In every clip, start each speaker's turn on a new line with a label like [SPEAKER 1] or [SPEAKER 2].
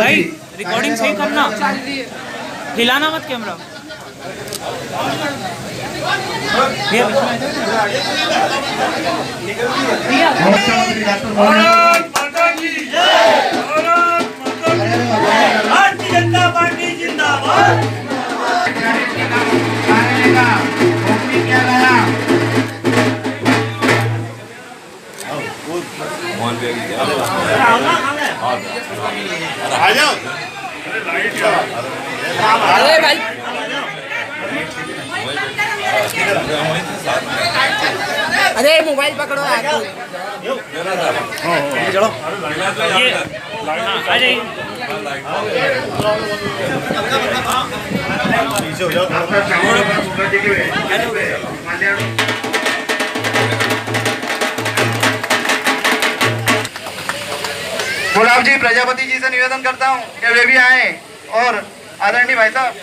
[SPEAKER 1] भाई रिकॉर्डिंग सही करना, हिलाना मत कैमरा।
[SPEAKER 2] भारतीय जनता पार्टी जिंदाबाद।
[SPEAKER 1] अरे भाई अरे मोबाइल पकड़ो यार। चलो ये आ जाइए।
[SPEAKER 3] गुलाब जी प्रजापति जी से निवेदन करता हूँ कि वे भी आए और आदरणीय भाई साहब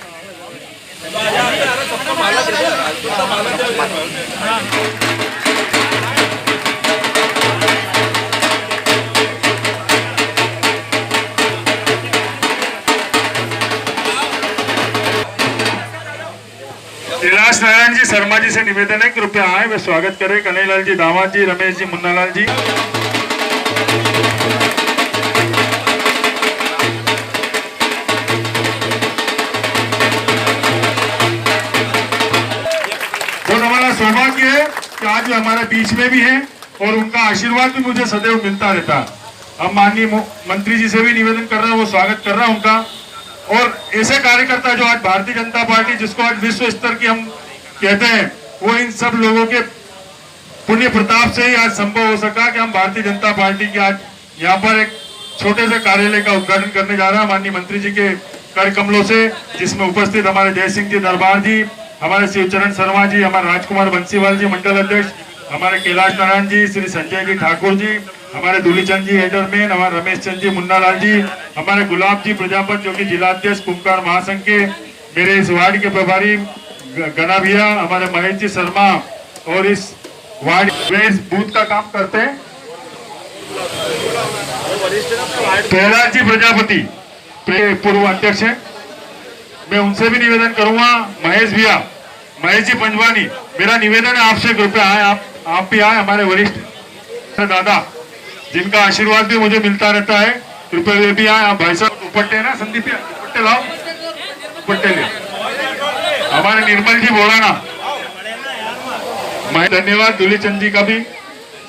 [SPEAKER 4] कैलाश नारायण जी शर्मा जी से निवेदन है कृपया आए, वे स्वागत करें। कन्हैयालाल जी दामाद जी, रमेश जी, मुन्नालाल जी। बहुत हमारा सौभाग्य है कि आज वे हमारे बीच में भी हैं और उनका आशीर्वाद भी मुझे सदैव मिलता रहता है। हम माननीय मंत्री जी से भी निवेदन कर रहे हैं, वो स्वागत कर रहा है उनका। और ऐसे कार्यकर्ता जो आज भारतीय जनता पार्टी, जिसको आज विश्व स्तर की हम कहते हैं, वो इन सब लोगों के पुण्य प्रताप से ही आज संभव हो सका कि हम भारतीय जनता पार्टी की आज यहाँ पर एक छोटे से कार्यालय का उद्घाटन करने जा रहे हैं माननीय मंत्री जी के कर कमलों से, जिसमें उपस्थित हमारे जय सिंह जी दरबार जी, हमारे शिवचरण शर्मा जी, हमारे राजकुमार बंसीवाल जी मंडल अध्यक्ष, हमारे कैलाश नारायण जी, श्री संजय जी ठाकुर जी, हमारे दूलीचंद जी हेडरमैन, हमारे रमेश चंद जी, मुन्नालाल जी, हमारे गुलाब जी प्रजापत जो कि जिलाध्यक्ष कुंभकार महासंघ के, मेरे इस वार्ड के प्रभारी गना भैया, हमारे महेश जी शर्मा और इस वार्ड में इस बूथ का काम करते हैं कैलाश जी प्रजापति पूर्व अध्यक्ष हैं। मैं उनसे भी निवेदन करूंगा, महेश भैया, महेश जी पंजवानी, मेरा निवेदन है आपसे कृपया आए, आप भी आए, हमारे वरिष्ठ दादा जिनका आशीर्वाद भी मुझे मिलता रहता है, कृपया वे भी आए। आप भाई साहब दुपट्टे ना, संदीप दुपट्टे लाओ, दुपट्टे ले। हमारे निर्मल जी बोलाना, मैं धन्यवाद। दूलीचंद जी का भी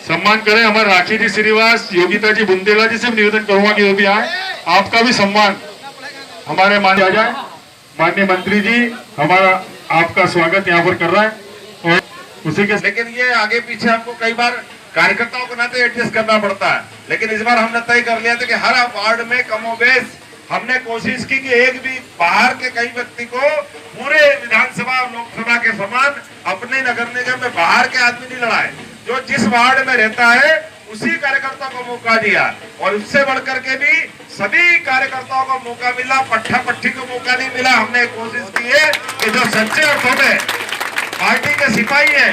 [SPEAKER 4] सम्मान करें। हमारे राखी जी श्रीवास, योगिता जी बुंदेला जी से निवेदन करूंगा कि वो भी आए, आपका भी सम्मान हमारे मान्य आ जाए। माननीय मंत्री जी हमारा आपका स्वागत यहाँ पर कर रहा है और उसी के,
[SPEAKER 3] लेकिन ये आगे पीछे हमको कई बार कार्यकर्ताओं को नाते एडजस्ट करना पड़ता है, लेकिन इस बार हमने तय कर लिया था कि हर वार्ड में कमोबेश हमने कोशिश की कि एक भी बाहर के कई व्यक्ति को पूरे विधानसभा और लोकसभा के समान अपने नगर निगम में बाहर के आदमी नहीं लड़ाए। जो जिस वार्ड में रहता है उसी कार्यकर्ता को मौका दिया और उससे बढ़कर के भी सभी कार्यकर्ताओं को मौका मिला, पट्टा पट्टी को मौका नहीं मिला। हमने कोशिश की है कि जो सच्चे अर्थों में पार्टी के सिपाही है,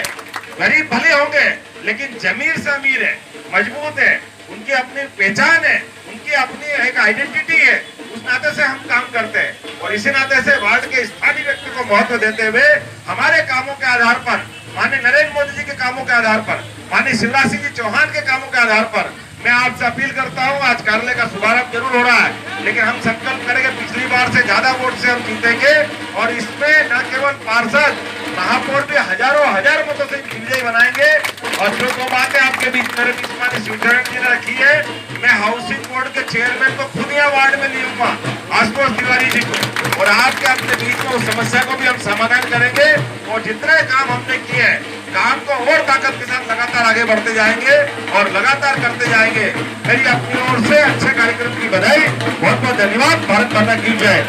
[SPEAKER 3] गरीब भले होंगे लेकिन जमीर से अमीर है, मजबूत है, उनकी अपनी पहचान है, उनकी अपनी एक आइडेंटिटी है, उस नाते से हम काम करते हैं। और इसी नाते से वार्ड के स्थानीय व्यक्ति को महत्व देते हुए हमारे कामों के आधार पर, माननीय नरेंद्र मोदी जी के कामों के आधार पर, माननीय शिवराज सिंह जी चौहान के कामों के आधार पर मैं आपसे अपील करता हूं। आज कार्यालय का शुभारंभ जरूर हो रहा है, लेकिन हम संकल्प करेंगे पिछली बार से ज्यादा वोट से हम जीतेंगे और इसमें न केवल पार्षद, महापौर भी हजारों हजार मतों से विजयी बनाएंगे। और जो दो बातें आपके बीच मेरे बीच माननीय शिवचरण जी ने रखी है, मैं हाउसिंग बोर्ड के चेयरमैन को खुद यहाँ वार्ड में लूंगा, आशुतोष तिवारी जी को, और आपके अपने बीच में उस समस्या को भी हम समाधान करेंगे। और जितने काम हमने किए हैं, काम को और ताकत के साथ लगातार आगे बढ़ते जाएंगे और लगातार करते जाएंगे। मेरी अपनी ओर से अच्छे कार्यक्रम की बधाई, बहुत बहुत धन्यवाद। भारत माता की जय।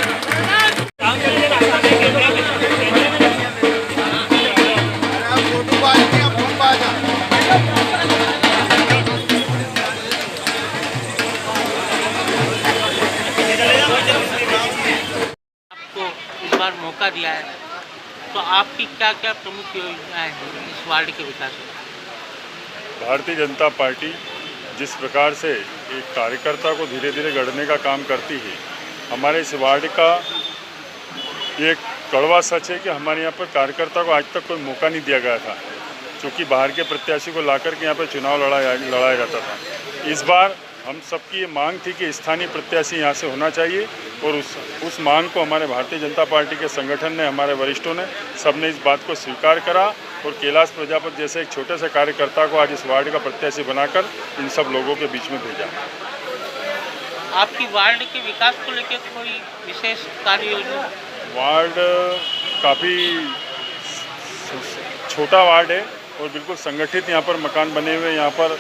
[SPEAKER 1] आपको इस बार मौका दिया है, तो आपकी क्या क्या प्रमुख योजनाएं हैं इस वार्ड के विकास में?
[SPEAKER 4] भारतीय जनता पार्टी जिस प्रकार से एक कार्यकर्ता को धीरे धीरे गढ़ने का काम करती है,
[SPEAKER 5] हमारे इस वार्ड का एक कड़वा सच है कि हमारे यहाँ पर कार्यकर्ता को आज तक कोई मौका नहीं दिया गया था, क्योंकि बाहर के प्रत्याशी को लाकर के यहाँ पर चुनाव लड़ाया जाता था। इस बार हम सबकी ये मांग थी कि स्थानीय प्रत्याशी यहाँ से होना चाहिए, और उस मांग को हमारे भारतीय जनता पार्टी के संगठन ने, हमारे वरिष्ठों ने, सबने इस बात को स्वीकार करा और कैलाश प्रजापति जैसे एक छोटे से कार्यकर्ता को आज इस वार्ड का प्रत्याशी बनाकर इन सब लोगों के बीच में भेजा।
[SPEAKER 1] आपकी वार्ड के विकास को लेकर कोई विशेष कार्य योजना?
[SPEAKER 5] वार्ड काफ़ी छोटा वार्ड है और बिल्कुल संगठित यहाँ पर मकान बने हुए। यहाँ पर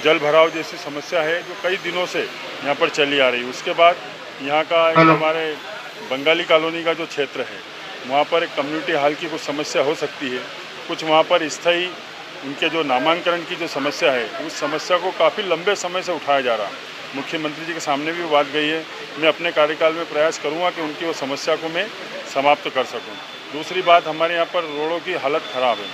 [SPEAKER 5] जल भराव जैसी समस्या है जो कई दिनों से यहाँ पर चली आ रही है। उसके बाद यहाँ का हमारे बंगाली कॉलोनी का जो क्षेत्र है वहाँ पर एक कम्युनिटी हॉल की कुछ समस्या हो सकती है। कुछ वहाँ पर स्थायी उनके जो नामांकन की जो समस्या है उस समस्या को काफ़ी लंबे समय से उठाया जा रहा है। मुख्यमंत्री जी के सामने भी वो बात गई है। मैं अपने कार्यकाल में प्रयास करूँगा कि उनकी वो समस्या को मैं समाप्त कर सकूँ। दूसरी बात, हमारे यहाँ पर रोडों की हालत ख़राब है,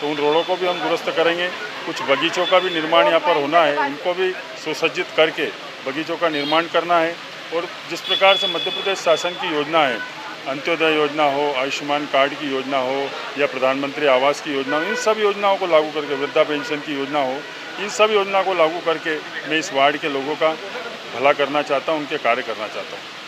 [SPEAKER 5] तो उन रोडों को भी हम दुरुस्त करेंगे। कुछ बगीचों का भी निर्माण यहाँ पर होना है, उनको भी सुसज्जित करके बगीचों का निर्माण करना है। और जिस प्रकार से मध्य प्रदेश शासन की योजना है, अंत्योदय योजना हो, आयुष्मान कार्ड की योजना हो या प्रधानमंत्री आवास की योजना हो, इन सब योजनाओं को लागू करके, वृद्धा पेंशन की योजना हो, इन सब योजना को लागू करके मैं इस वार्ड के लोगों का भला करना चाहता हूँ, उनके कार्य करना चाहता हूँ।